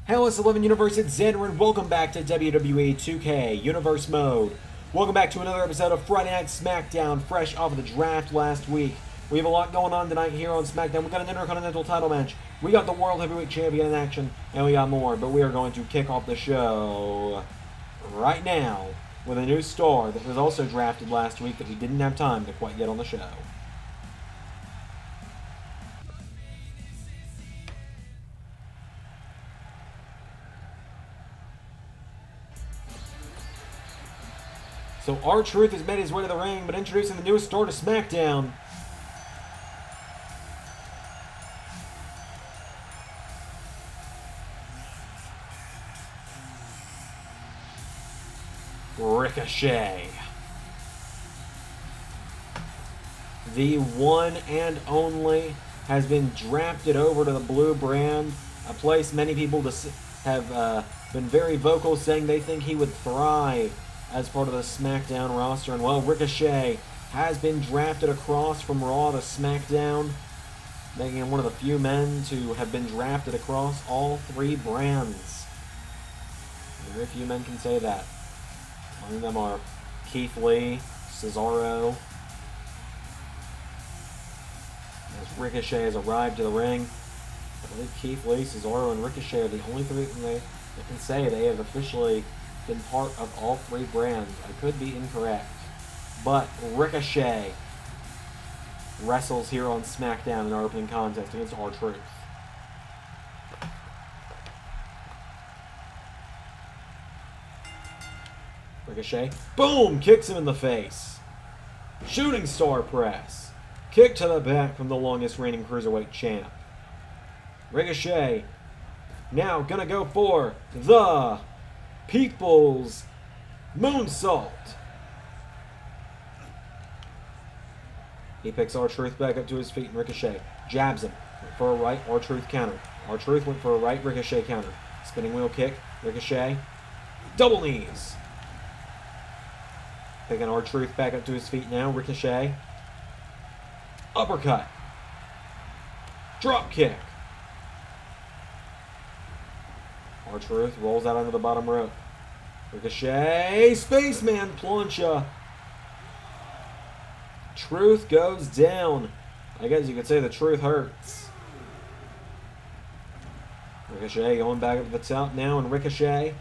Hello, it's 11 Universe, it's Xander, and welcome back to WWE 2K Universe Mode. Welcome back to another episode of Friday Night Smackdown, fresh off of the draft last week. We have a lot going on tonight here on Smackdown. We've got an Intercontinental title match, we got the World Heavyweight Champion in action, and we got more, but we are going to kick off the show right now with a new star that was also drafted last week that we didn't have time to quite get on the show. So R-Truth has made his way to the ring, but introducing the newest star to SmackDown. Ricochet. The one and only has been drafted over to the blue brand, a place many people have been very vocal saying they think he would thrive as part of the SmackDown roster. And well, Ricochet has been drafted across from Raw to SmackDown, making him one of the few men to have been drafted across all three brands. Very few men can say that. Among them are Keith Lee, Cesaro. As Ricochet has arrived to the ring, I believe Keith Lee, Cesaro, and Ricochet are the only three that can say they have officially been part of all three brands. I could be incorrect, but Ricochet wrestles here on SmackDown in our opening contest against R-Truth. Ricochet, boom, kicks him in the face. Shooting star press. Kick to the back from the longest reigning Cruiserweight champ. Ricochet now gonna go for the People's Moonsault. He picks R-Truth back up to his feet, and Ricochet jabs him. Went for a right, R-Truth counter. R-Truth went for a right, Ricochet counter. Spinning wheel kick, Ricochet. Double knees. Picking R-Truth back up to his feet now, Ricochet. Uppercut. Drop kick. R-Truth rolls out onto the bottom rope. Ricochet, Spaceman plancha. Truth goes down. I guess you could say the truth hurts. Ricochet going back up to the top now, and Ricochet.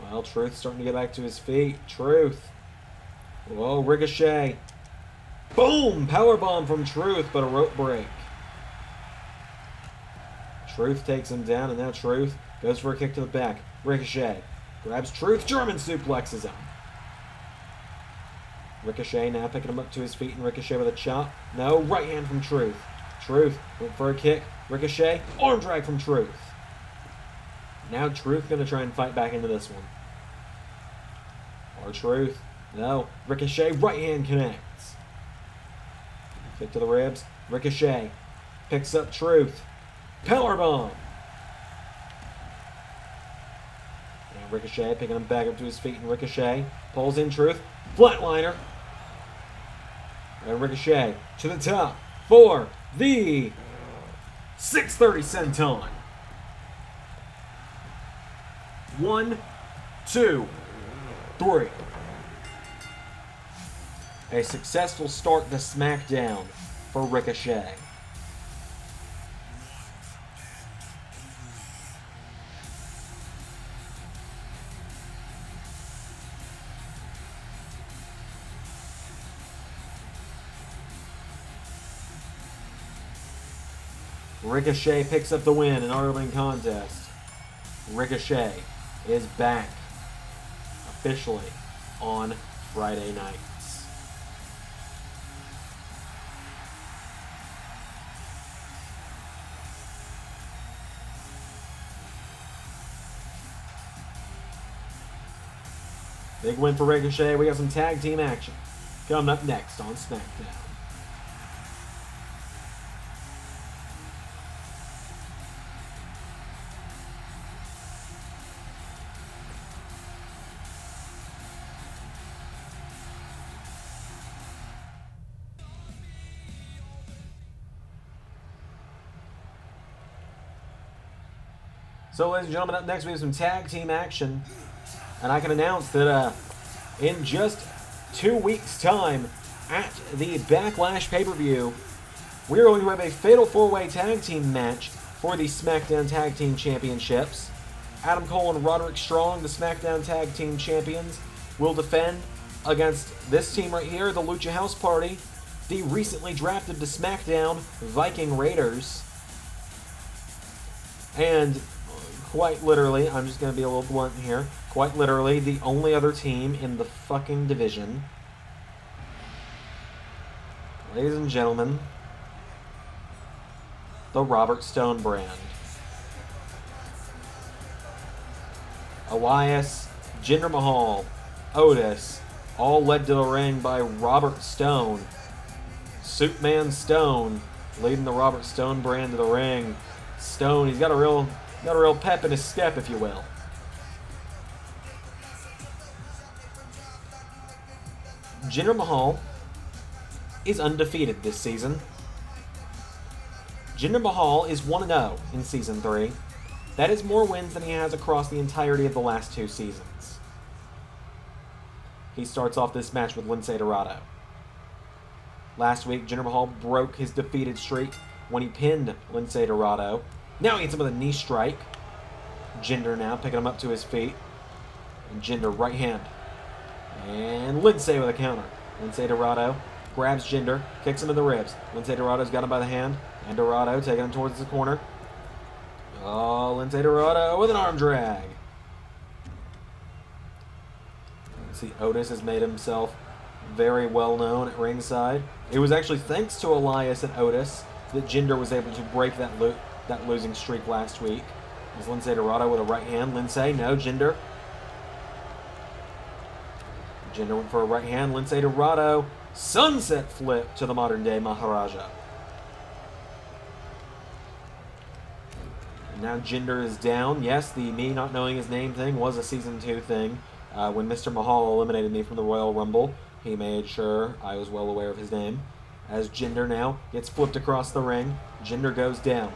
Well, Truth starting to get back to his feet. Truth. Whoa, Ricochet. Boom! Powerbomb from Truth, but a rope break. Truth takes him down, and now Truth goes for a kick to the back. Ricochet grabs Truth, German suplexes him. Ricochet now picking him up to his feet, and Ricochet with a chop. No, right hand from Truth. Truth went for a kick. Ricochet, arm drag from Truth. Now Truth going to try and fight back into this one. R-Truth, no. Ricochet, right hand connects. Kick to the ribs. Ricochet picks up Truth. Powerbomb. Now Ricochet picking him back up to his feet, and Ricochet pulls in Truth. Flatliner. And Ricochet to the top for the 630 senton. 1, 2, 3. A successful start to SmackDown for Ricochet. Ricochet picks up the win in our opening contest. Ricochet is back officially on Friday nights. Big win for Ricochet. We got some tag team action coming up next on SmackDown. So, ladies and gentlemen, up next we have some tag team action. And I can announce that in just 2 weeks' time at the Backlash pay-per-view, we are going to have a fatal 4-way tag team match for the Smackdown Tag Team Championships. Adam Cole and Roderick Strong, the Smackdown Tag Team Champions, will defend against this team right here, the Lucha House Party, the recently drafted to SmackDown Viking Raiders. And quite literally, I'm just going to be a little blunt here, quite literally the only other team in the fucking division. Ladies and gentlemen, the Robert Stone brand. Elias, Jinder Mahal, Otis, all led to the ring by Robert Stone. Suitman Stone leading the Robert Stone brand to the ring. Stone, he's got a real pep in his step, if you will. Jinder Mahal is undefeated this season. Jinder Mahal is 1-0 in Season 3. That is more wins than he has across the entirety of the last 2 seasons. He starts off this match with Lince Dorado. Last week, Jinder Mahal broke his defeated streak when he pinned Lince Dorado. Now he hits him with a knee strike. Jinder now picking him up to his feet. And Jinder right hand. And Lince with a counter. Lince Dorado grabs Jinder, kicks him in the ribs. Lince Dorado's got him by the hand. And Dorado taking him towards the corner. Oh, Lince Dorado with an arm drag. See, Otis has made himself very well known at ringside. It was actually thanks to Elias and Otis that Jinder was able to break that losing streak last week. There's Lince Dorado with a right hand. Lince, no, Jinder. Jinder went for a right hand. Lince Dorado, sunset flip to the modern day Maharaja. And now Jinder is down. Yes, the me not knowing his name thing was a Season 2 thing. When Mr. Mahal eliminated me from the Royal Rumble, he made sure I was well aware of his name. As Jinder now gets flipped across the ring, Jinder goes down.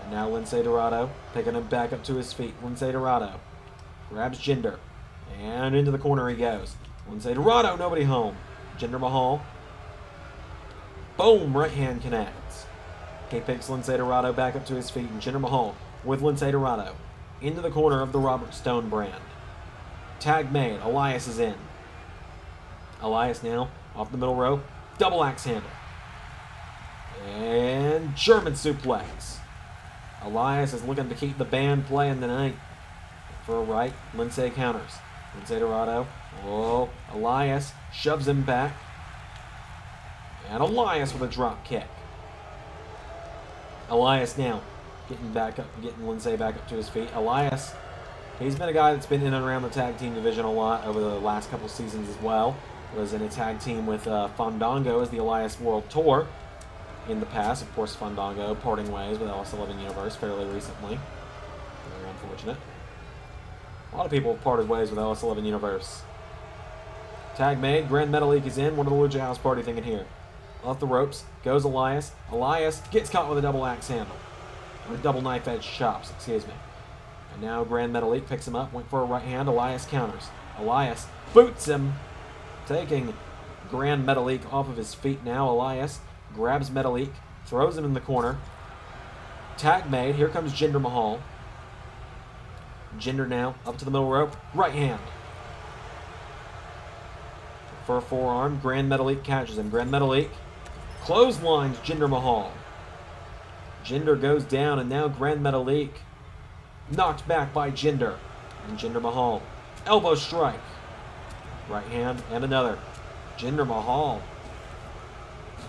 And now Lince Dorado picking him back up to his feet. Lince Dorado grabs Jinder. And into the corner he goes. Lince Dorado, nobody home. Jinder Mahal. Boom, right hand connects. He picks Lince Dorado back up to his feet. And Jinder Mahal with Lince Dorado into the corner of the Robert Stone brand. Tag made. Elias is in. Elias now off the middle rope. Double axe handle. And German suplex. Elias is looking to keep the band playing tonight. For a right, Lince counters. Lince Dorado. Oh, Elias shoves him back. And Elias with a drop kick. Elias now getting Lince back up to his feet. Elias, he's been a guy that's been in and around the tag team division a lot over the last couple seasons as well. Was in a tag team with Fandango as the Elias World Tour in the past. Of course, Fandango parting ways with LS11 Universe fairly recently. Very unfortunate. A lot of people have parted ways with LS11 Universe. Tag made. Grand Metalik is in. What are the Lucha House Party thinking here? Off the ropes goes Elias. Elias gets caught with a double axe handle. Or double knife edge chops, excuse me. And now Grand Metalik picks him up. Went for a right hand. Elias counters. Elias boots him. Taking Grand Metalik off of his feet now. Elias grabs Metalik, throws him in the corner. Tag made. Here comes Jinder Mahal. Jinder now up to the middle rope. Right hand. For a forearm. Grand Metalik catches him. Grand Metalik clotheslines Jinder Mahal. Jinder goes down, and now Grand Metalik knocked back by Jinder. And Jinder Mahal. Elbow strike. Right hand and another. Jinder Mahal.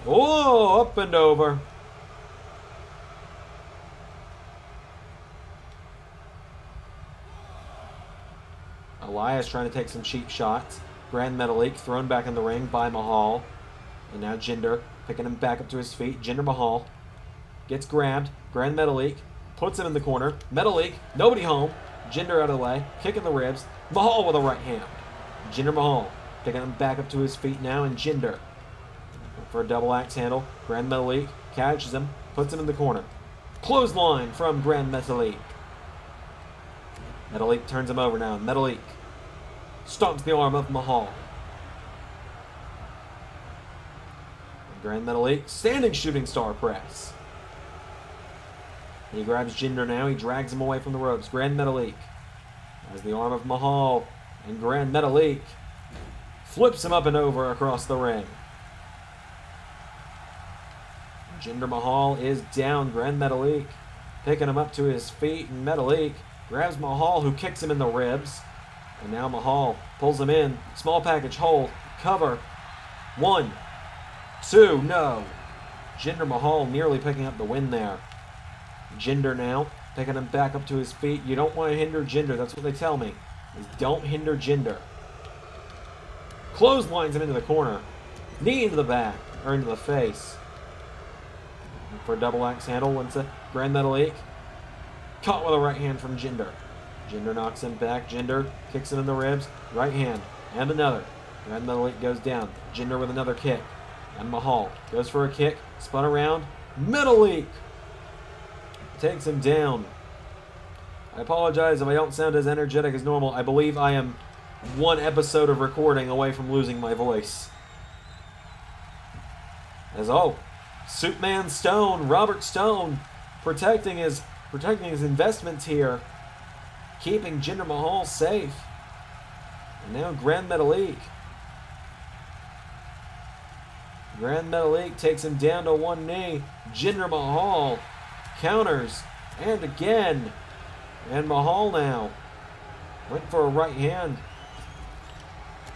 Oh, up and over. Elias trying to take some cheap shots. Grand Metalik thrown back in the ring by Mahal. And now Jinder picking him back up to his feet. Jinder Mahal gets grabbed. Grand Metalik puts him in the corner. Metalik, nobody home. Jinder out of the way. Kicking the ribs. Mahal with a right hand. Jinder Mahal picking him back up to his feet now. And Jinder for a double axe handle. Grand Metalik catches him. Puts him in the corner. Clothesline from Grand Metalik. Metalik turns him over now. Metalik stomps the arm of Mahal. Grand Metalik, standing shooting star press. He grabs Jinder now. He drags him away from the ropes. Grand Metalik has the arm of Mahal. And Grand Metalik flips him up and over across the ring. Jinder Mahal is down. Grand Metalik picking him up to his feet. And Metalik grabs Mahal, who kicks him in the ribs. And now Mahal pulls him in. Small package hold. Cover. 1, 2, no. Jinder Mahal nearly picking up the win there. Jinder now picking him back up to his feet. You don't want to hinder Jinder. That's what they tell me. Is don't hinder Jinder. Clotheslines him into the corner. Knee into the back. Or into the face. For a double axe handle. Once a Grand Metalik. Caught with a right hand from Jinder. Jinder knocks him back. Jinder kicks him in the ribs. Right hand. And another. Grand Metalik goes down. Jinder with another kick. And Mahal goes for a kick. Spun around. Metalik takes him down. I apologize if I don't sound as energetic as normal. I believe I am one episode of recording away from losing my voice. As Superman Stone, Robert Stone, protecting his investments here, keeping Jinder Mahal safe. And now Grand Metalik. Grand Metalik takes him down to one knee. Jinder Mahal counters, and again. And Mahal now went for a right hand.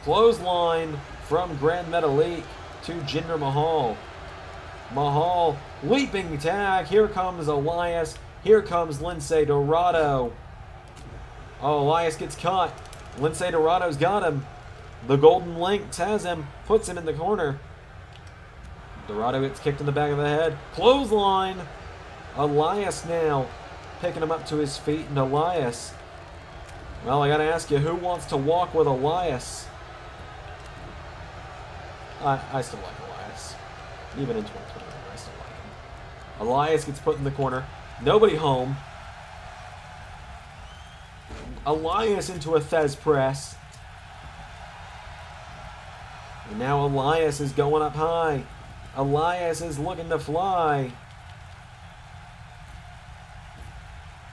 Clothesline from Grand Metalik to Jinder Mahal. Mahal leaping tag. Here comes Elias. Here comes Lince Dorado. Oh, Elias gets caught. Lince Dorado's got him. The Golden Lynx has him. Puts him in the corner. Dorado gets kicked in the back of the head. Clothesline. Elias now picking him up to his feet. And Elias. Well, I got to ask you, who wants to walk with Elias? I still like Elias. Even in 2021, I still like him. Elias gets put in the corner. Nobody home. Elias into a Thez press. And now Elias is going up high. Elias is looking to fly.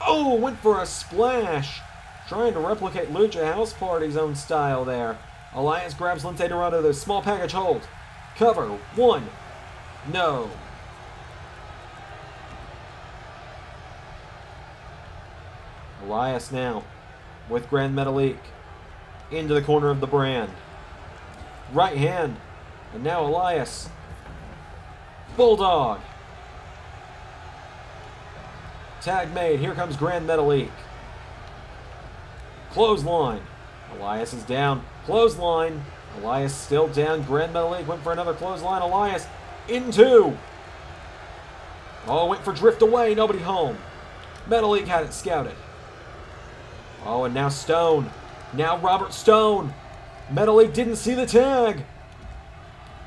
Oh, went for a splash. Trying to replicate Lucha House Party's own style there. Elias grabs Lince Dorado, the small package hold. Cover. 1. No. Elias now with Grand Metalik into the corner of the brand. Right hand. And now Elias. Bulldog. Tag made. Here comes Grand Metalik. Clothesline. Elias is down. Clothesline. Elias still down. Grand Metalik went for another clothesline. Elias into. Oh, went for drift away. Nobody home. Metalik had it scouted. Oh, and now Stone. Now Robert Stone. Metalik didn't see the tag.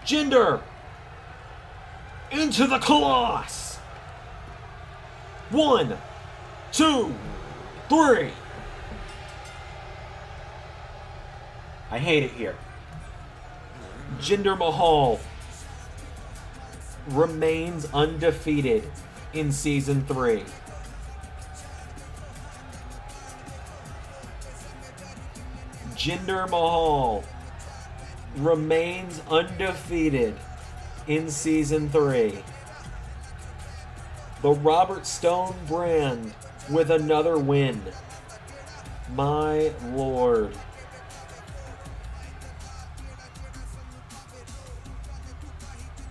Jinder. Into the Colossus. 1, 2, 3. I hate it here. Jinder Mahal remains undefeated in Season 3. Jinder Mahal remains undefeated in Season 3. The Robert Stone brand with another win. My Lord.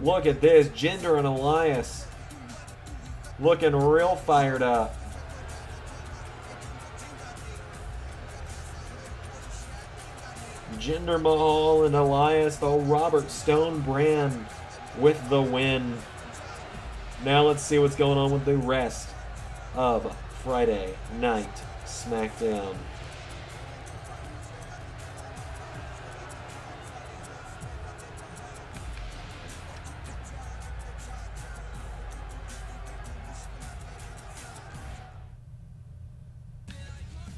Look at this. Jinder and Elias looking real fired up. Jinder Mahal and Elias, the Robert Stone brand with the win. Now let's see what's going on with the rest of Friday Night Smackdown.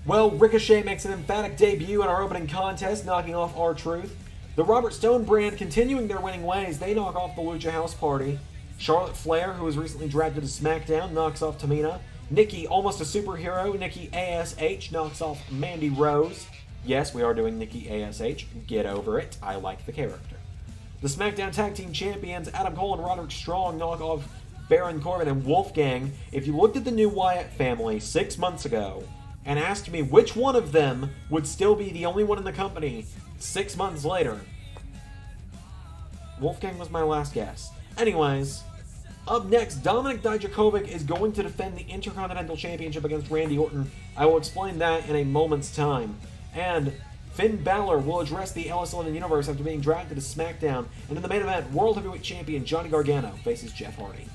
Well, Ricochet makes an emphatic debut in our opening contest, knocking off R-Truth. The Robert Stone brand continuing their winning ways, they knock off the Lucha House Party. Charlotte Flair, who was recently drafted to SmackDown, knocks off Tamina. Nikki, almost a superhero, Nikki ASH, knocks off Mandy Rose. Yes, we are doing Nikki ASH. Get over it. I like the character. The SmackDown Tag Team Champions, Adam Cole and Roderick Strong, knock off Baron Corbin and Wolfgang. If you looked at the new Wyatt family 6 months ago and asked me which one of them would still be the only one in the company 6 months later, Wolfgang was my last guess. Anyways, up next, Dominik Dijakovic is going to defend the Intercontinental Championship against Randy Orton. I will explain that in a moment's time. And Finn Balor will address the LS11 Universe after being drafted to SmackDown. And in the main event, World Heavyweight Champion Johnny Gargano faces Jeff Hardy.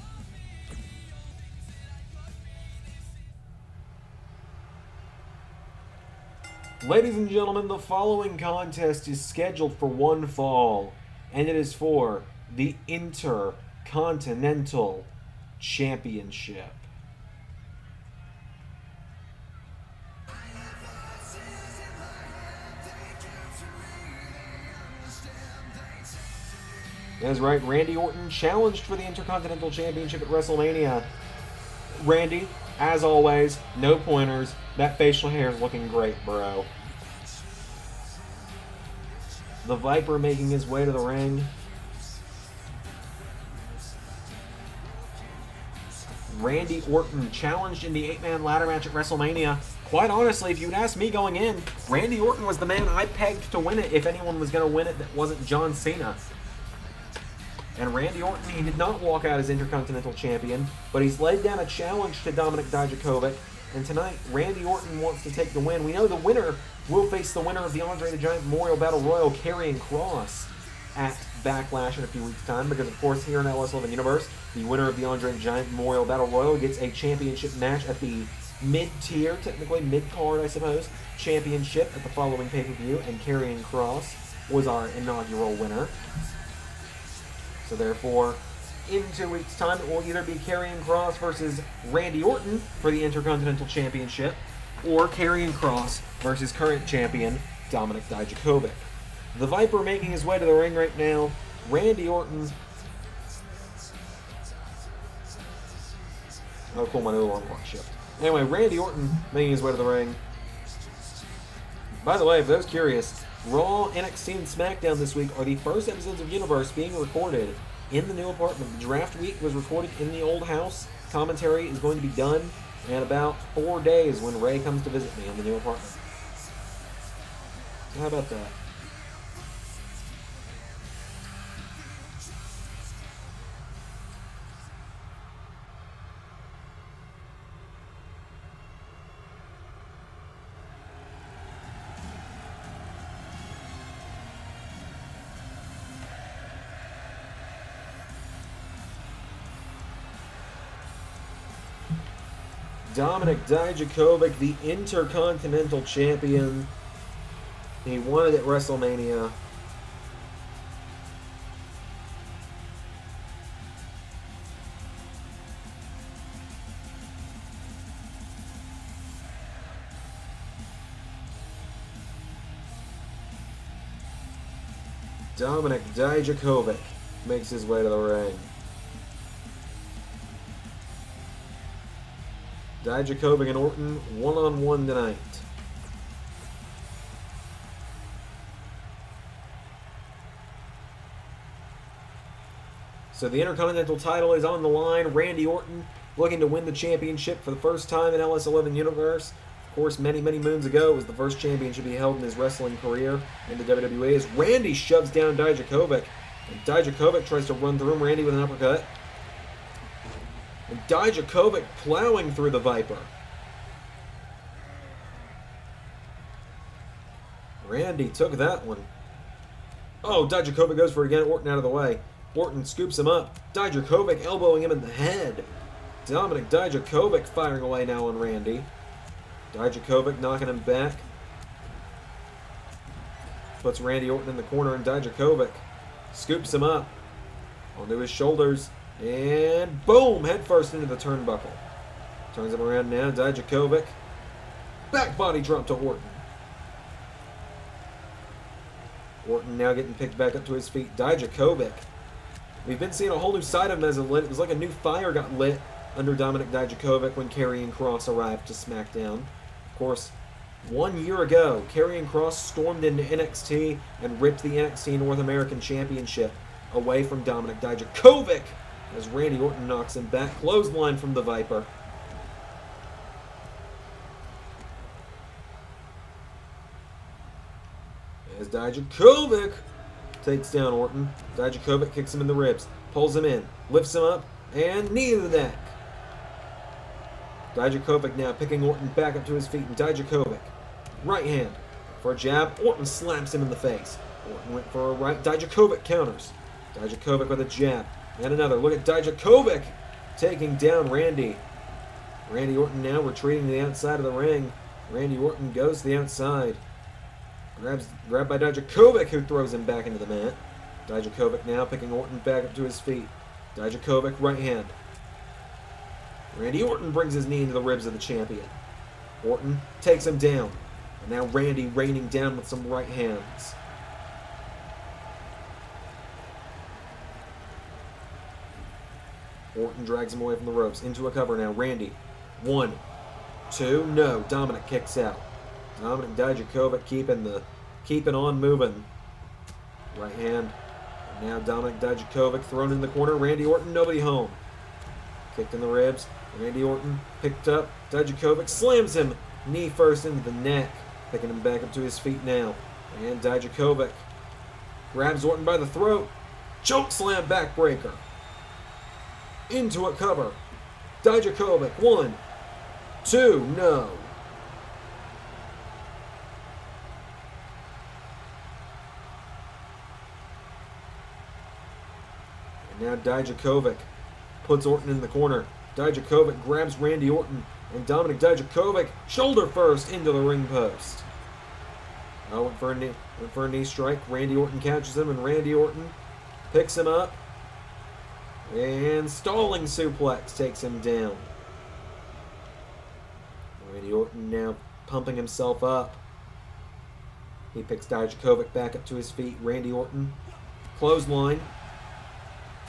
Ladies and gentlemen, the following contest is scheduled for one fall, and it is for the Intercontinental Championship. That's right, Randy Orton challenged for the Intercontinental Championship at WrestleMania. Randy, as always, no pointers. That facial hair is looking great, bro. The Viper making his way to the ring. Randy Orton challenged in the 8-man ladder match at WrestleMania. Quite honestly, if you'd asked me going in, Randy Orton was the man I pegged to win it if anyone was going to win it that wasn't John Cena. And Randy Orton, he did not walk out as Intercontinental Champion, but he's laid down a challenge to Dominik Dijakovic. And tonight, Randy Orton wants to take the win. We know the winner will face the winner of the Andre the Giant Memorial Battle Royal, Karrion Kross, at Backlash in a few weeks' time. Because, of course, here in LS11 Universe, the winner of the Andre the Giant Memorial Battle Royal gets a championship match at the mid-tier, technically mid-card, I suppose, championship at the following pay-per-view. And Karrion Kross was our inaugural winner. So therefore, in 2 weeks' time, it will either be Karrion Kross versus Randy Orton for the Intercontinental Championship, or Karrion Kross versus current champion Dominik Dijakovic. The Viper making his way to the ring right now. Randy Orton. Oh, cool, my new alarm clock shift. Anyway, Randy Orton making his way to the ring. By the way, if those curious, Raw, NXT, and SmackDown this week are the first episodes of Universe being recorded in the new apartment. The draft week was recorded in the old house. Commentary is going to be done in about 4 days when Ray comes to visit me in the new apartment. How about that? Dominik Dijakovic, the Intercontinental Champion. He won it at WrestleMania. Dominik Dijakovic makes his way to the ring. Dijakovic and Orton one-on-one tonight. So the Intercontinental title is on the line. Randy Orton looking to win the championship for the first time in LS11 Universe. Of course, many, many moons ago, it was the first championship he held in his wrestling career in the WWE. As Randy shoves down Dijakovic, and Dijakovic tries to run through him, Randy with an uppercut. And Dijakovic plowing through the Viper. Randy took that one. Oh, Dijakovic goes for it again. Orton out of the way. Orton scoops him up. Dijakovic elbowing him in the head. Dominik Dijakovic firing away now on Randy. Dijakovic knocking him back. Puts Randy Orton in the corner, and Dijakovic scoops him up onto his shoulders. And boom! Head first into the turnbuckle. Turns him around now. Dijakovic Back body drop to Orton. Orton now getting picked back up to his feet. Dijakovic. We've been seeing a whole new side of him as a lit. It was like a new fire got lit under Dominik Dijakovic when Karrion Kross arrived to Smackdown. Of course, 1 year ago, Karrion Kross stormed into NXT and ripped the NXT North American Championship away from Dominik Dijakovic as Randy Orton knocks him back. Clothesline from the Viper. As Dijakovic takes down Orton. Dijakovic kicks him in the ribs, pulls him in, lifts him up, and knee to the neck. Dijakovic now picking Orton back up to his feet, and Dijakovic, right hand for a jab. Orton slaps him in the face. Orton went for a right. Dijakovic counters. Dijakovic with a jab and another. Look at Dijakovic taking down Randy. Randy Orton now retreating to the outside of the ring. Randy Orton goes to the outside. Grabbed by Dijakovic, who throws him back into the mat. Dijakovic now picking Orton back up to his feet. Dijakovic right hand. Randy Orton brings his knee into the ribs of the champion. Orton takes him down. And now Randy raining down with some right hands. Orton drags him away from the ropes. Into a cover now. Randy. 1, 2, no. Dominik kicks out. Dominik Dijakovic keeping on moving. Right hand. And now Dominik Dijakovic thrown in the corner. Randy Orton, nobody home. Kicked in the ribs. Randy Orton picked up. Dijakovic slams him knee first into the neck. Picking him back up to his feet now. And Dijakovic grabs Orton by the throat. Choke slam backbreaker. Into a cover. Dijakovic. 1, 2, no. And now Dijakovic puts Orton in the corner. Dijakovic grabs Randy Orton, and Dominik Dijakovic shoulder first into the ring post. Went for a knee strike. Randy Orton catches him, and Randy Orton picks him up. And stalling suplex takes him down. Randy Orton now pumping himself up. He picks Dijakovic back up to his feet. Randy Orton, clothesline,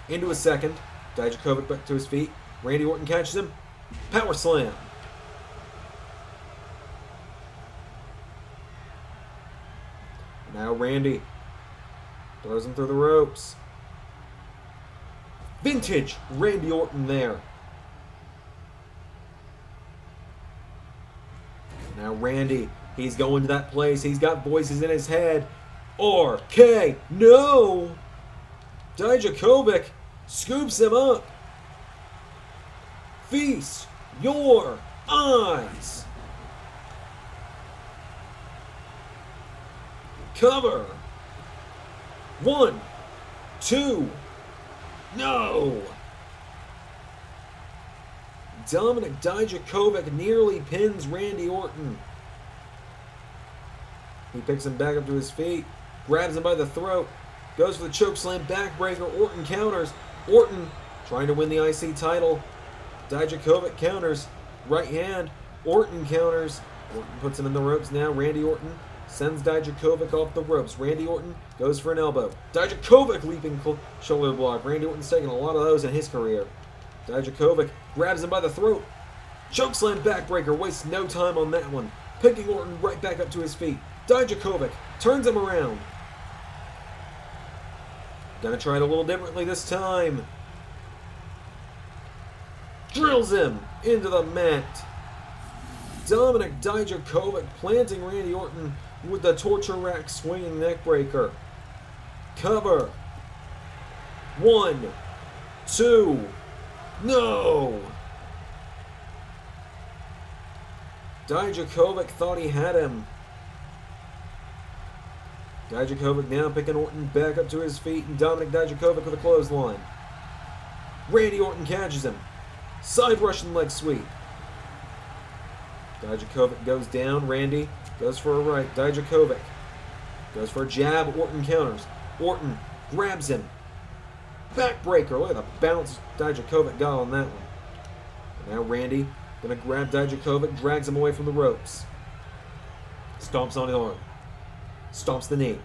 into a second. Dijakovic back to his feet. Randy Orton catches him. Power slam. Now Randy throws him through the ropes. Vintage Randy Orton there. Now Randy, he's going to that place. He's got voices in his head. RK, no! Dijakovic scoops him up. Feast your eyes. Cover. 1, 2, no! Dominik Dijakovic nearly pins Randy Orton. He picks him back up to his feet, grabs him by the throat, goes for the chokeslam backbreaker. Orton counters. Orton trying to win the IC title. Dijakovic counters. Right hand. Orton counters. Orton puts him in the ropes now. Randy Orton sends Dijakovic off the ropes. Randy Orton goes for an elbow. Dijakovic leaping shoulder block. Randy Orton's taken a lot of those in his career. Dijakovic grabs him by the throat. Chokeslam backbreaker. Wastes no time on that one. Picking Orton right back up to his feet. Dijakovic turns him around. Gonna try it a little differently this time. Drills him into the mat. Dominik Dijakovic planting Randy Orton with the torture rack swinging neckbreaker. Cover. 1, 2, no! Dijakovic thought he had him. Dijakovic now picking Orton back up to his feet, and Dominik Dijakovic with a clothesline. Randy Orton catches him. Side Russian leg sweep. Dijakovic goes down. Randy goes for a right. Dijakovic goes for a jab. Orton counters. Orton grabs him. Backbreaker. Look at the bounce Dijakovic got on that one. And now Randy gonna grab Dijakovic, drags him away from the ropes. Stomps on his arm. Stomps the knee.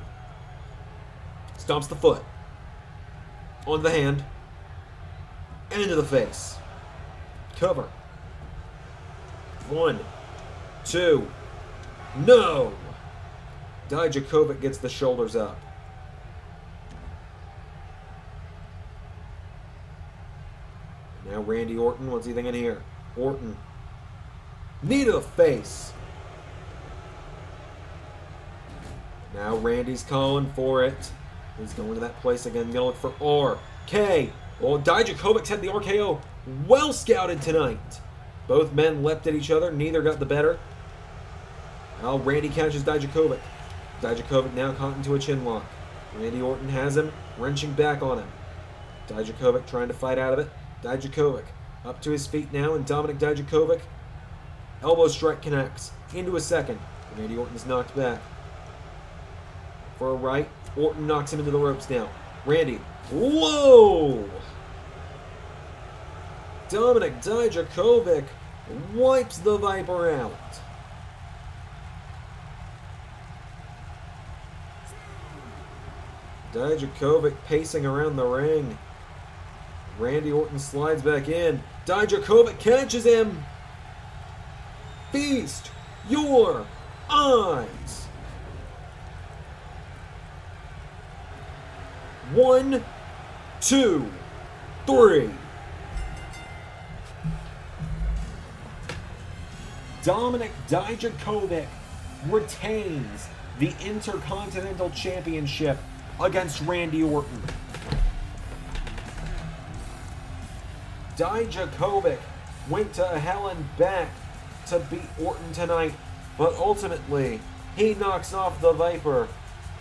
Stomps the foot. On the hand. And into the face. Cover. 1, 2. No! Dijakovic gets the shoulders up. Now Randy Orton, what's he thinking here? Orton. Knee to the face. Now Randy's calling for it. He's going to that place again. Gonna look for RK. Well, Dijakovic had the RKO well scouted tonight. Both men leapt at each other. Neither got the better. Now Randy catches Dijakovic. Dijakovic now caught into a chin lock. Randy Orton has him, wrenching back on him. Dijakovic trying to fight out of it. Dijakovic up to his feet now, and Dominik Dijakovic. Elbow strike connects into a second. Randy Orton's knocked back. For a right, Orton knocks him into the ropes now. Randy, whoa! Dominik Dijakovic wipes the Viper out. Dijakovic pacing around the ring. Randy Orton slides back in. Dijakovic catches him. Feast your eyes. 1, 2, 3. Dominik Dijakovic retains the Intercontinental Championship against Randy Orton. Dijakovic went to hell and back to beat Orton tonight, but ultimately he knocks off the Viper,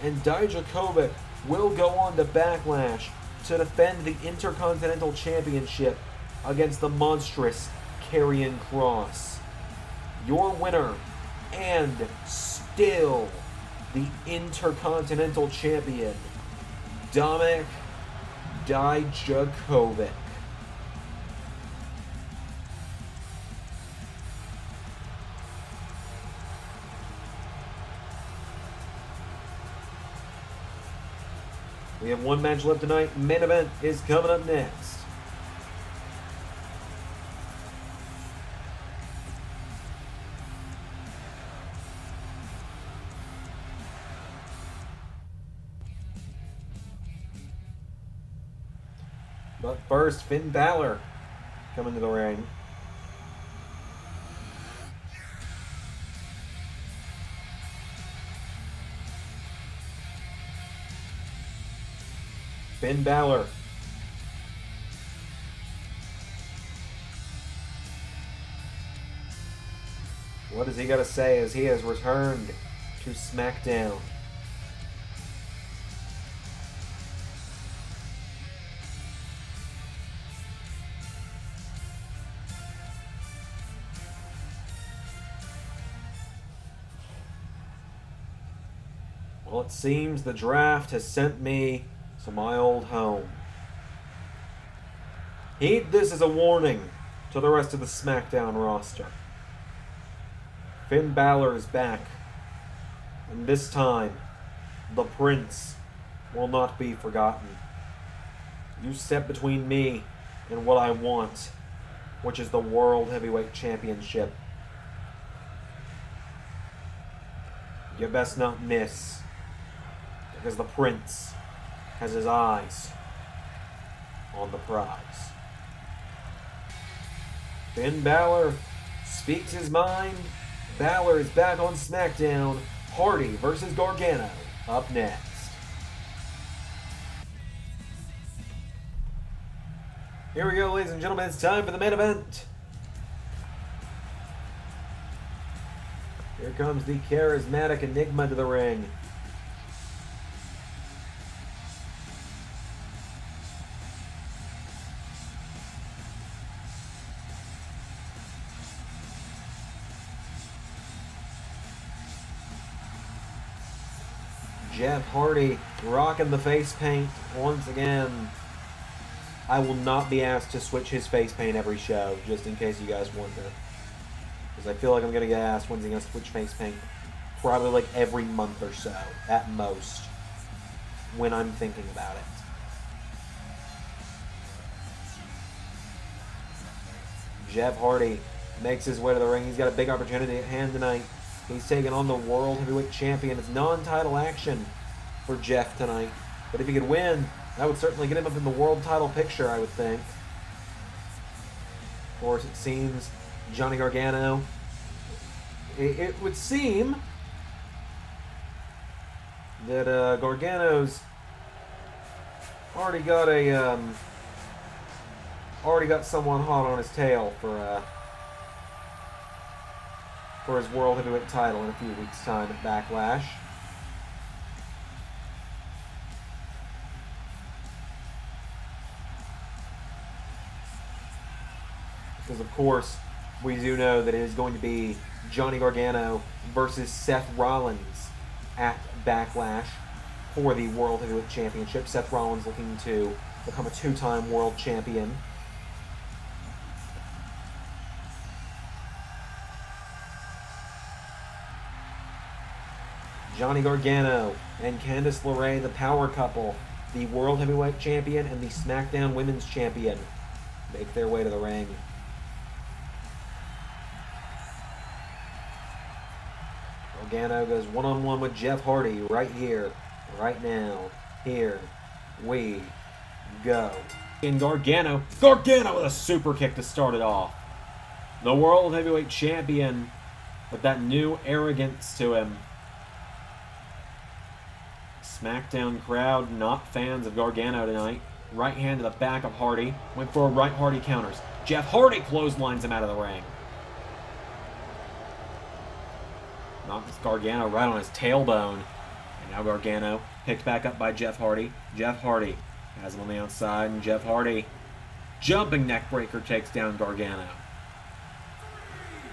and Dijakovic will go on to Backlash to defend the Intercontinental Championship against the monstrous Karrion Kross. Your winner, and still the Intercontinental Champion, Dominik Dijakovic. We have one match left tonight. Main event is coming up next. But first, Finn Balor coming to the ring. Finn Balor. What does he got to say as he has returned to Smackdown? Well, it seems the draft has sent me to my old home. Heed this as a warning to the rest of the SmackDown roster. Finn Balor is back, and this time, the Prince will not be forgotten. You step between me and what I want, which is the World Heavyweight Championship. You best not miss, because the Prince has his eyes on the prize. Finn Balor speaks his mind. Balor is back on SmackDown. Hardy versus Gargano up next. Here we go, ladies and gentlemen. It's time for the main event. Here comes the charismatic Enigma to the ring. Jeff Hardy rocking the face paint once again. I will not be asked to switch his face paint every show, just in case you guys wonder. Because I feel like I'm going to get asked when's he going to switch face paint. probably like every month or so, at most, when I'm thinking about it. Jeff Hardy makes his way to the ring. He's got a big opportunity at hand tonight. He's taking on the World Heavyweight Champion. It's non-title action for Jeff tonight. But if he could win, that would certainly get him up in the world title picture, I would think. Of course, it seems Johnny Gargano, it would seem that Gargano's already got someone hot on his tail for his World Heavyweight title in a few weeks' time at Backlash. Because, of course, we do know that it is going to be Johnny Gargano versus Seth Rollins at Backlash for the World Heavyweight Championship. Seth Rollins looking to become a two-time world champion. Johnny Gargano and Candice LeRae, the power couple, the World Heavyweight Champion and the Smackdown Women's Champion, make their way to the ring. Gargano goes one-on-one with Jeff Hardy right here, right now. Here we go. And Gargano with a super kick to start it off. The World Heavyweight Champion with that new arrogance to him. Smackdown crowd not fans of Gargano tonight. Right hand to the back of Hardy. Went for a right Hardy counters. Jeff Hardy clotheslines him out of the ring. Knocks Gargano right on his tailbone. And now Gargano picked back up by Jeff Hardy. Jeff Hardy has him on the outside, and Jeff Hardy, jumping neckbreaker, takes down Gargano.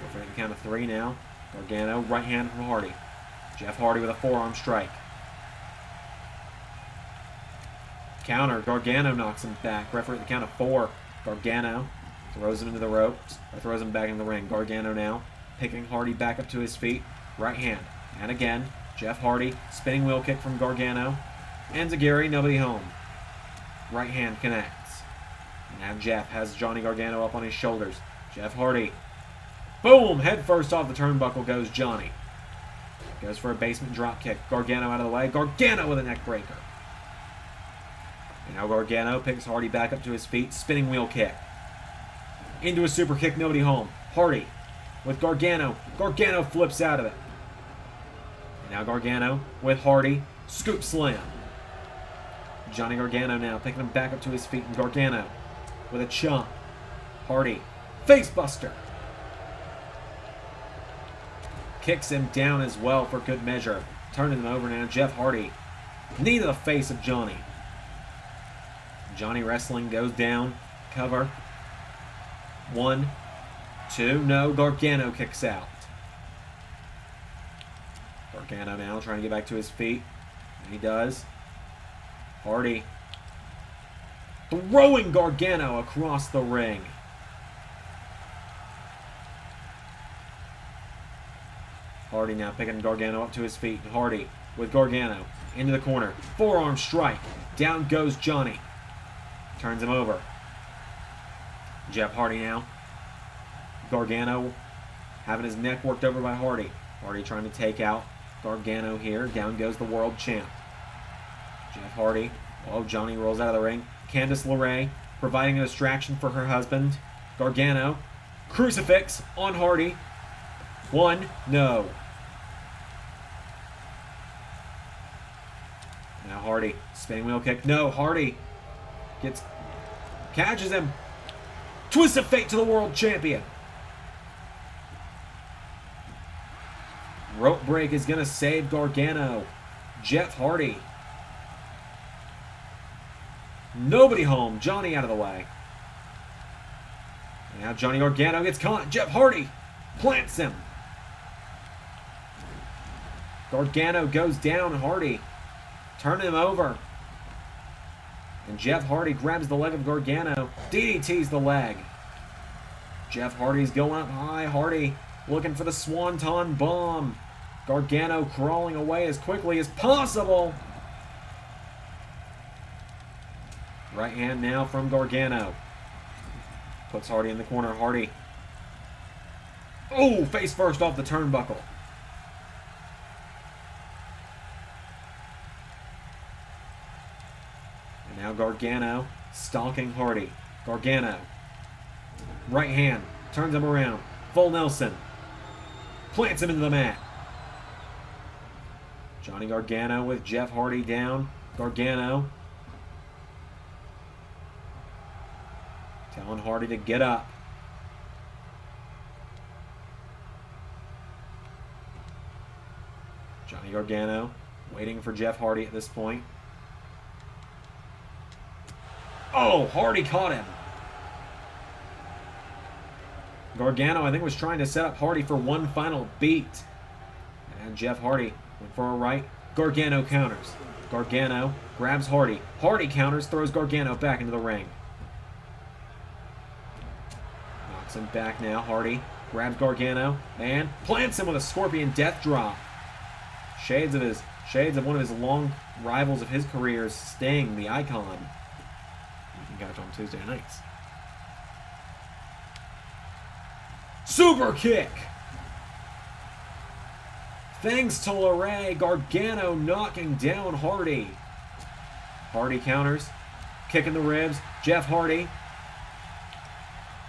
We're for the count of 3 now. Gargano, right hand from Hardy. Jeff Hardy with a forearm strike. Counter, Gargano knocks him back. Referee at the count of 4. Gargano throws him into the ropes, or throws him back in the ring. Gargano now picking Hardy back up to his feet. Right hand. And again, Jeff Hardy, spinning wheel kick from Gargano. Enziguri, nobody home. Right hand connects. And now Jeff has Johnny Gargano up on his shoulders. Jeff Hardy. Boom! Head first off the turnbuckle goes Johnny. Goes for a basement drop kick. Gargano out of the way. Gargano with a neck breaker. And now Gargano picks Hardy back up to his feet. Spinning wheel kick. Into a super kick, nobody home. Hardy with Gargano. Gargano flips out of it. And now Gargano with Hardy. Scoop slam. Johnny Gargano now picking him back up to his feet. And Gargano with a chomp. Hardy. Face buster. Kicks him down as well for good measure. Turning him over now. Jeff Hardy. Knee to the face of Johnny. Johnny wrestling goes down. Cover. 1, 2. No. Gargano kicks out. Gargano now trying to get back to his feet. And he does. Hardy throwing Gargano across the ring. Hardy now picking Gargano up to his feet. Hardy with Gargano into the corner. Forearm strike. Down goes Johnny. Turns him over. Jeff Hardy now. Gargano having his neck worked over by Hardy. Hardy trying to take out Gargano here. Down goes the world champ. Jeff Hardy. Oh, Johnny rolls out of the ring. Candice LeRae providing a distraction for her husband. Gargano. Crucifix on Hardy. 1. No. Now Hardy. Spinning wheel kick. No. Hardy catches him. Twist of fate to the world champion. Rope break is going to save Gargano. Jeff Hardy. Nobody home. Johnny out of the way. Now Johnny Gargano gets caught. Jeff Hardy plants him. Gargano goes down. Hardy turning him over. And Jeff Hardy grabs the leg of Gargano. DDT's the leg. Jeff Hardy's going up high. Hardy looking for the Swanton Bomb. Gargano crawling away as quickly as possible. Right hand now from Gargano. Puts Hardy in the corner. Hardy. Oh, face first off the turnbuckle. And now Gargano stalking Hardy. Gargano. Right hand. Turns him around. Full Nelson. Plants him into the mat. Johnny Gargano with Jeff Hardy down. Gargano telling Hardy to get up. Johnny Gargano waiting for Jeff Hardy at this point. Oh, Hardy caught him. Gargano, I think, was trying to set up Hardy for one final beat. And Jeff Hardy went for a right. Gargano counters. Gargano grabs Hardy. Hardy counters, throws Gargano back into the ring. Knocks him back now. Hardy grabs Gargano and plants him with a Scorpion Death Drop. Shades of one of his long rivals of his career, Sting, the Icon. You can catch on Tuesday nights. Super kick! Thanks to LeRae, Gargano knocking down Hardy. Hardy counters, kick in the ribs. Jeff Hardy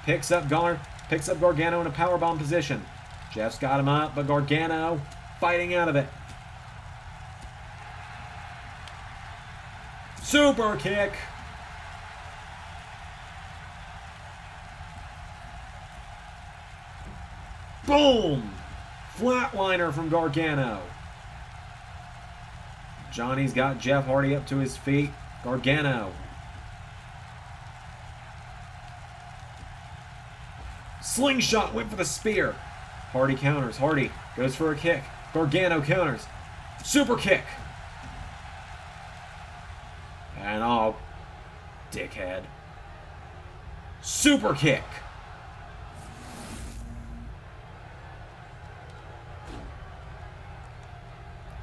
picks up Gargano in a powerbomb position. Jeff's got him up, but Gargano fighting out of it. Super kick! Boom! Flatliner from Gargano. Johnny's got Jeff Hardy up to his feet. Gargano. Slingshot, went for the spear. Hardy counters. Hardy goes for a kick. Gargano counters. Super kick. And oh, dickhead. Super kick.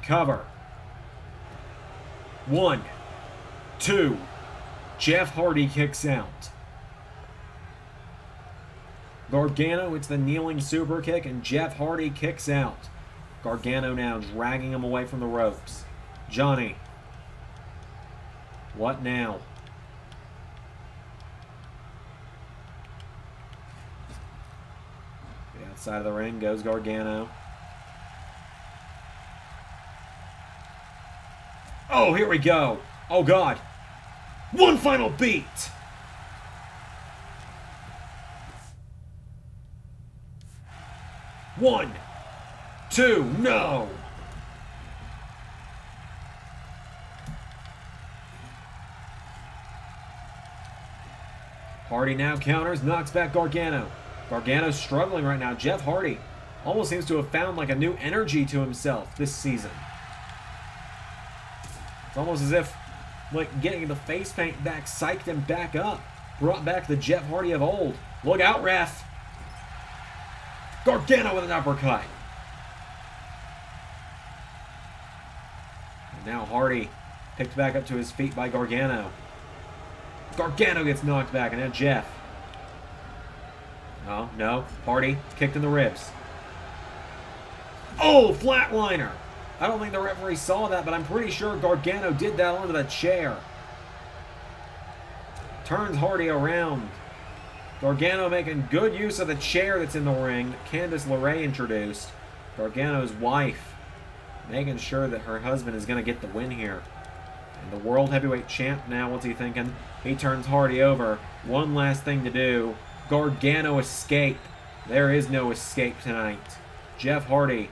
Cover. 1, 2. Jeff Hardy kicks out. Gargano, it's the kneeling super kick, and Jeff Hardy kicks out. Gargano now dragging him away from the ropes. Johnny. What now? The outside of the ring goes Gargano. Oh, here we go. Oh, God. One final beat. One, two, no. Hardy now counters, knocks back Gargano. Gargano's struggling right now. Jeff Hardy almost seems to have found like a new energy to himself this season. It's almost as if like getting the face paint back psyched him back up. Brought back the Jeff Hardy of old. Look out, ref. Gargano with an uppercut. And now Hardy picked back up to his feet by Gargano. Gargano gets knocked back, and now Jeff. Oh, no. Hardy kicked in the ribs. Oh, flatliner. I don't think the referee saw that, but I'm pretty sure Gargano did that onto the chair. Turns Hardy around. Gargano making good use of the chair that's in the ring that Candice LeRae introduced. Gargano's wife making sure that her husband is going to get the win here. And the World Heavyweight Champ now, what's he thinking? He turns Hardy over. One last thing to do. Gargano escape. There is no escape tonight. Jeff Hardy.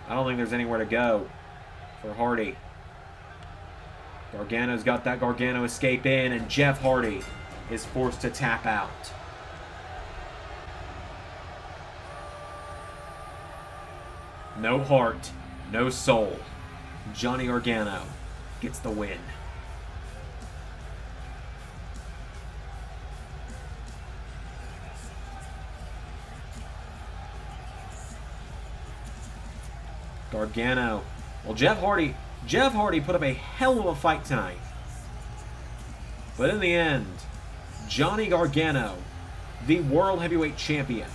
I don't think there's anywhere to go for Hardy. Gargano's got that Gargano escape in, and Jeff Hardy is forced to tap out. No heart, no soul. Johnny Gargano gets the win. Gargano. Well, Jeff Hardy put up a hell of a fight tonight. But in the end, Johnny Gargano, the World Heavyweight Champion,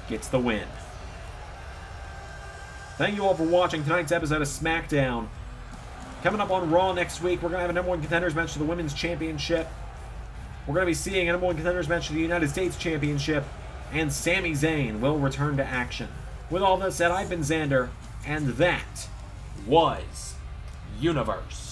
gets the win. Thank you all for watching tonight's episode of Smackdown. Coming up on Raw next week, we're going to have a number one contenders match for the Women's Championship. We're going to be seeing a number one contenders match for the United States Championship. And Sami Zayn will return to action. With all that said, I've been Xander, and that was Universe.